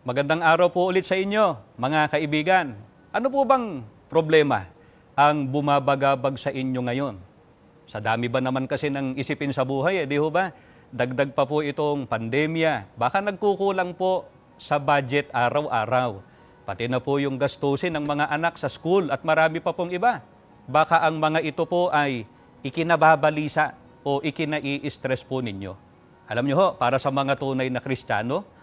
Magandang araw po ulit sa inyo, mga kaibigan. Ano po bang problema ang bumabagabag sa inyo ngayon? Sa dami ba naman kasi ng isipin sa buhay, di ho ba? Dagdag pa po itong pandemya. Baka nagkukulang po sa budget araw-araw. Pati na po yung gastusin ng mga anak sa school at marami pa pong iba. Baka ang mga ito po ay ikinababalisa o ikinai-stress po ninyo. Alam nyo ho, para sa mga tunay na Kristiyano,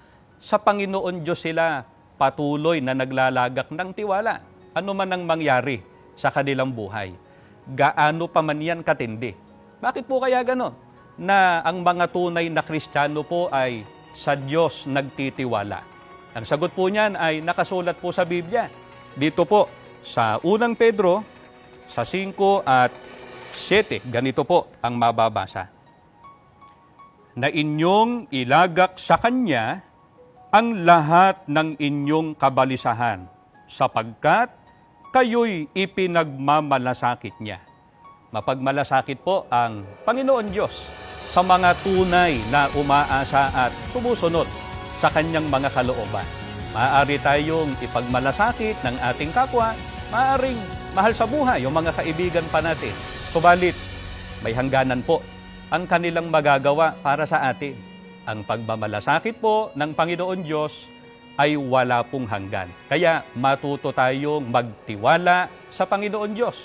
sa Panginoon Diyos sila patuloy na naglalagak ng tiwala. Ano man ang mangyari sa kanilang buhay. Gaano pa man yan katindi. Bakit po kaya gano'n? Na ang mga tunay na Kristiyano po ay sa Diyos nagtitiwala. Ang sagot po niyan ay nakasulat po sa Biblia. Dito po sa unang Pedro, sa 5 at 7, ganito po ang mababasa. Na inyong ilagak sa Kanya ang lahat ng inyong kabalisahan, sapagkat kayo'y ipinagmamalasakit niya. Mapagmalasakit po ang Panginoon Diyos sa mga tunay na umaasa at sumusunod sa Kanyang mga kalooban. Maaari tayong ipagmalasakit ng ating kapwa, maaaring mahal sa buhay yung mga kaibigan pa natin. Subalit, may hangganan po ang kanilang magagawa para sa atin. Ang pagmamalasakit po ng Panginoon Diyos ay wala pong hanggan. Kaya matuto tayong magtiwala sa Panginoon Diyos.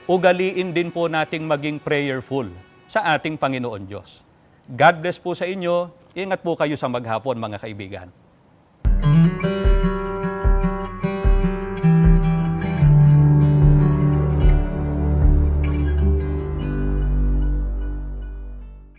Ugaliin din po nating maging prayerful sa ating Panginoon Diyos. God bless po sa inyo. Ingat po kayo sa maghapon, mga kaibigan.